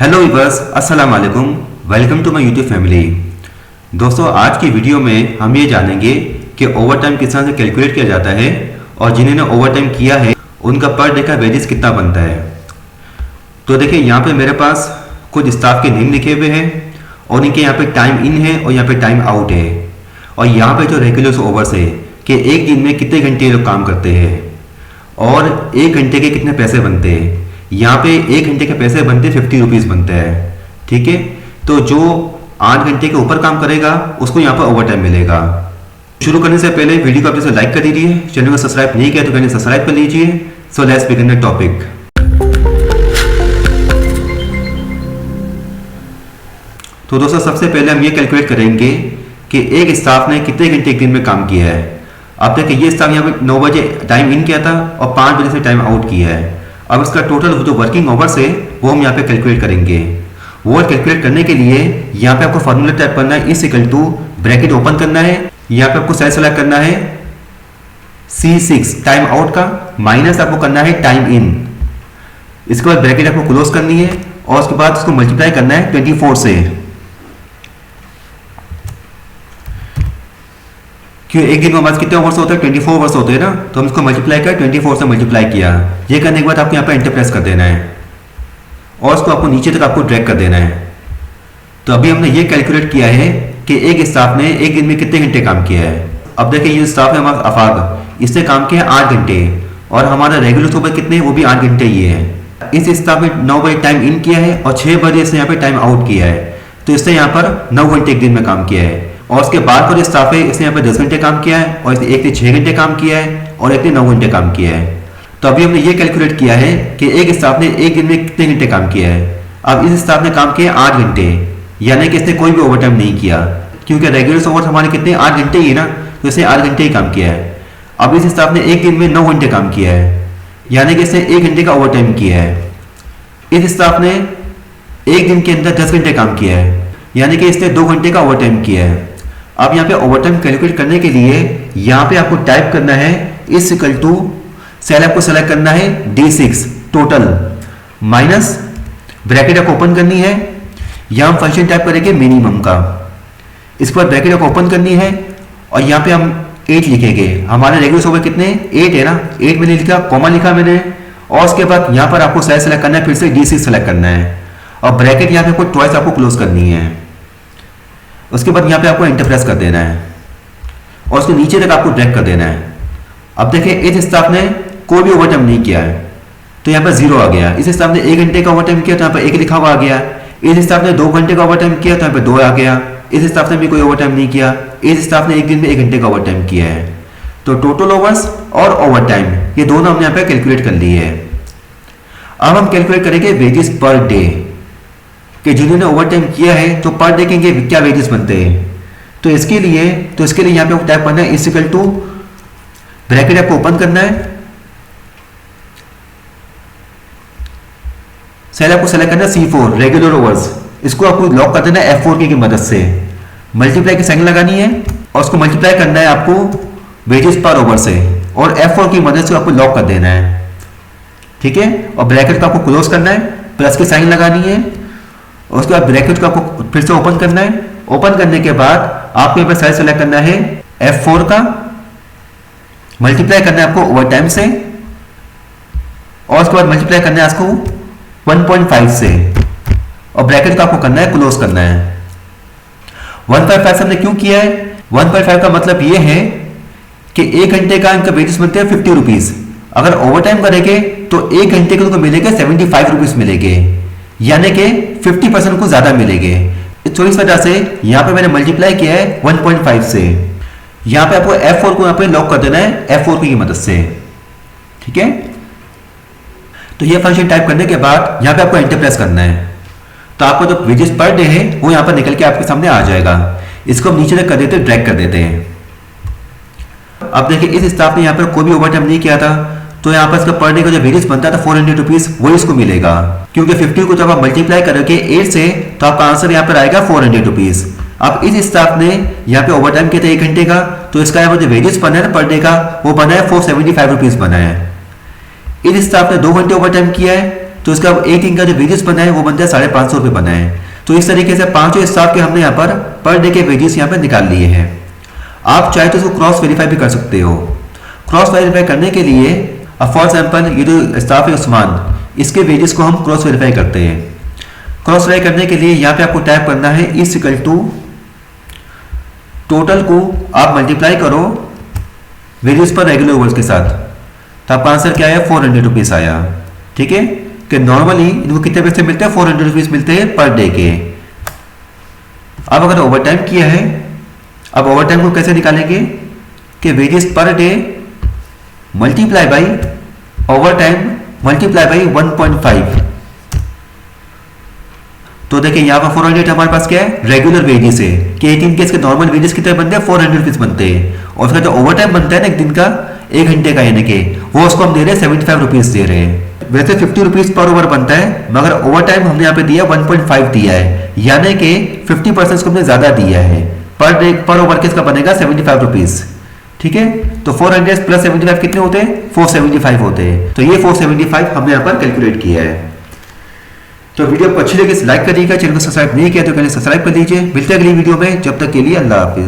Hello viewers, अस्सलाम वालेकुम। Welcome to my YouTube family. दोस्तों, आज की वीडियो में हम ये जानेंगे कि ओवर टाइम किस तरह से कैलकुलेट किया जाता है और जिन्होंने ओवर टाइम किया है उनका पर डे का वेजेस कितना बनता है। तो देखिए, यहाँ पे मेरे पास कुछ स्टाफ के नेम लिखे हुए हैं और इनके यहाँ पे टाइम इन है और यहाँ पे टाइम आउट है, और यहाँ पे जो रेगुलर ओवर्स है कि एक दिन में कितने घंटे लोग काम करते हैं और एक घंटे के कितने पैसे बनते हैं। यहाँ पे एक घंटे के पैसे बनते 50 रुपीज़ बनते हैं। ठीक है, तो जो 8 घंटे के ऊपर काम करेगा उसको यहाँ पर ओवर टाइम मिलेगा। शुरू करने से पहले वीडियो को अपने से लाइक कर दीजिए, चैनल को सब्सक्राइब नहीं किया तो पहले सब्सक्राइब कर लीजिए। So let's begin the topic. तो दोस्तों, सबसे पहले हम ये कैलकुलेट करेंगे कि एक स्टाफ ने कितने घंटे एक दिन में काम किया है। आप देखिए, ये स्टाफ यहाँ पे 9 बजे टाइम इन किया था और 5 बजे से टाइम आउट किया है। अब इसका टोटल जो वर्किंग आवर्स है वो हम यहाँ पे कैलकुलेट करेंगे। वो कैलकुलेट करने के लिए यहाँ पे आपको फॉर्मूला टाइप करना है, is equal to bracket open करना है, यहाँ पे आपको सेल सेलेक्ट करना है C6 टाइम आउट का, माइनस आपको करना है टाइम इन। इसके बाद ब्रैकेट आपको क्लोज करनी है और उसके बाद उसको मल्टीप्लाई करना है 24 से, क्यों एक दिन में हमारे कितने ओवर्स होते हैं, 24 ओवर्स होते हैं ना, तो हम इसको मल्टीप्लाई कर 24 से मल्टीप्लाई किया। ये करने के बाद आपको यहाँ पे एंटर प्रेस कर देना है और उसको आपको नीचे तक आपको ड्रैग कर देना है। तो अभी हमने ये कैलकुलेट किया है कि एक स्टाफ ने एक दिन में कितने घंटे काम किया है। अब देखिए, ये स्टाफ है हमारा अफाक, इसने काम किया 8 घंटे और हमारा रेगुलर सुबह कितने, वो भी 8 घंटे ही है। इस स्टाफ में 9 बजे टाइम इन किया है और 6 बजे इसने यहाँ पे टाइम आउट किया है, तो इसने यहाँ पर 9 घंटे एक दिन में काम किया है। और उसके बाद का जो स्टाफ है इसने यहाँ पे 10 घंटे काम किया है और एक ने 6 घंटे काम किया है और एक ने 9 घंटे काम किया है। तो अभी हमने ये कैलकुलेट किया है कि एक स्टाफ ने एक दिन में कितने घंटे काम किया है। अब इस स्टाफ ने काम किया 8 घंटे, यानी कि इसने कोई भी ओवर टाइम नहीं किया, क्योंकि रेगुलर ओवर हमारे कितने 8 घंटे ही है ना, तो इसने 8 घंटे ही काम किया है। अब इस स्टाफ ने एक दिन में 9 घंटे काम किया है, यानी कि इसने 1 घंटे का ओवर टाइम किया है। इस स्टाफ ने एक दिन के अंदर 10 घंटे काम किया है, यानी कि इसने 2 घंटे का ओवर टाइम किया है। अब यहाँ पे ओवर टाइम कैलकुलेट करने के लिए यहाँ पे आपको टाइप करना है इज इक्वल टू, सेल आपको सेलेक्ट करना है D6 टोटल, माइनस ब्रैकेट आपको ओपन करनी है, यहाँ हम फंक्शन टाइप करेंगे मिनिमम का। इसके बाद ब्रैकेट आपको ओपन करनी है और यहाँ पे हम 8 लिखेंगे। हमारे रेगुलर ओवर कितने 8 है ना, 8 मैंने लिखा, कॉमा लिखा मैंने, और उसके बाद यहाँ पर आपको सेल सेलेक्ट करना है, फिर से D6 सेलेक्ट करना है और ब्रैकेट यहाँ पे आपको ट्वाइस आपको क्लोज करनी है। उसके बाद यहाँ पे आपको एंटर प्रेस कर देना है और उसको नीचे तक आपको ड्रैग कर देना है। अब देखिए, इस स्टाफ ने कोई भी ओवर टाइम नहीं किया है तो यहाँ पर 0 आ गया। इस स्टाफ ने 1 घंटे का ओवर टाइम किया तो यहाँ पर 1 लिखा हुआ आ गया। इस स्टाफ ने 2 घंटे का ओवर टाइम किया तो यहाँ पर 2 आ गया। इस स्टाफ ने भी कोई ओवर टाइम नहीं किया। इस स्टाफ ने एक दिन में 1 घंटे का ओवर टाइम किया है। तो टोटल ओवर्स और ओवर टाइम ये दोनों हमने यहाँ पे कैलकुलेट कर लिए है। अब हम कैलकुलेट करेंगे वेजेस पर डे, कि जिन्होंने ओवर टाइम किया है तो पर डे के क्या वेजेस बनते हैं। तो इसके लिए यहाँ पे टाइप करना है इज इक्वल टू, ब्रैकेट आपको ओपन करना है, सेल आपको सेलेक्ट करना है C4 रेगुलर ओवर्स, इसको आपको लॉक कर देना है F4 की मदद से, मल्टीप्लाई की साइन लगानी है और उसको मल्टीप्लाई करना है आपको वेजेस पर ओवर से और F4 की मदद से आपको लॉक कर देना है। ठीक है, और ब्रैकेट को आपको क्लोज करना है, प्लस की साइन लगानी है और उसके बाद ब्रैकेट को आपको फिर से ओपन करना है। ओपन करने के बाद आपको यहाँ पर साइज सेलेक्ट करना है F4 का, मल्टीप्लाई करना है आपको ओवर टाइम से और उसके बाद मल्टीप्लाई करना है आपको 1.5 से और ब्रैकेट को आपको करना है क्लोज करना है। 1.5 हमने क्यों किया है, 1.5 का मतलब ये है कि 1 घंटे का इनका वेजेस बनते हैं 50 रुपीज। अगर ओवर टाइम करेंगे तो 1 घंटे के उनको मिलेगा 75 रुपीज मिलेंगे, यानी कि 50% को ज्यादा मिलेंगे। तो इस वजह से यहाँ पे मैंने मल्टीप्लाई किया है 1.5 से। यहाँ पे आपको F4 को यहाँ पे लॉक कर देना है F4 की मदद से। ठीक है, तो ये फंक्शन टाइप करने के बाद यहाँ पे आपको एंटर प्रेस करना है, तो आपको जो वेजेस पर डे है वो यहाँ पर निकल के आपके सामने आ जाएगा। इसको हम नीचे तक कर देते हैं, ड्रैग कर देते हैं। अब देखिए, इस स्टाफ ने यहाँ पर कोई भी ओवर टाइम नहीं किया था तो यहाँ पर इसका पर डे का जो वेजेस बनता था 400 रुपीज, वो इसको मिलेगा, क्योंकि 50 को जब आप मल्टीप्लाई करोगे 8 से तो आपका आंसर यहाँ पर आएगा 400 रुपीज। अब इस स्टाफ ने यहाँ पे ओवर टाइम किया था 1 घंटे का, तो इसका यहाँ पर जो वेजेस बना है पर डे का वो बना है 475 रुपीज बना है। इस स्टाफ ने 2 घंटे ओवर टाइम किया है तो इसका एक दिन का जो वेजेस बना है वो बनता है 550 रुपये बना है। तो इस तरीके से पांचों स्टाफ के हमने यहाँ पर डे के वेजेस यहाँ पर निकाल लिए हैं। आप चाहे तो इसको क्रॉस वेरीफाई भी कर सकते हो। क्रॉस वेरीफाई करने के लिए फॉर एग्जाम्पल ये जो स्टाफ है उस्मान, इसके वेजेस को हम क्रॉस वेरीफाई करते हैं। क्रॉस वेरीफाई करने के लिए यहाँ पे आपको टाइप करना है इज इक्वल टू टोटल को आप मल्टीप्लाई करो वेजेस पर रेगुलर आवर्स के साथ, तो आपका आंसर क्या है 400 रुपीज आया। ठीक है, कि नॉर्मली इनको कितने पैसे मिलते हैं 400 रुपीज मिलते हैं पर डे के। अब अगर ओवर टाइम किया है, अब ओवर टाइम को कैसे निकालेंगे कि wages per day multiply by over time multiply by 1.5। तो देखिए यहाँ पर 400 हमारे पास क्या है रेगुलर वेजेस है कि 18 के इसके नॉर्मल वेजेस कितने बनते हैं 400 रुपीज बनते हैं, और उसका जो ओवर टाइम बनता है ना एक दिन का 1 घंटे का यानी कि वो उसको हम दे रहे हैं 75 रुपीज दे रहे हैं। वैसे 50 रुपीज पर ओवर बनता है, मगर ओवर टाइम हमने यहाँ पे दिया 1.5 दिया है, यानी कि 50% को हमने ज्यादा दिया है। पर ओवर किसका बनेगा 75 रुपीज। ठीक है, तो 400 प्लस 75 कितने होते हैं 475 होते हैं। तो ये 475 हमने यहाँ पर कैलकुलेट किया है। तो वीडियो आपको अच्छी लगी लाइक करिएगा, चैनल को सब्सक्राइब नहीं किया तो सब्सक्राइब कर लीजिए। मिलते हैं अगली वीडियो में, जब तक के लिए अल्लाह हाफिज।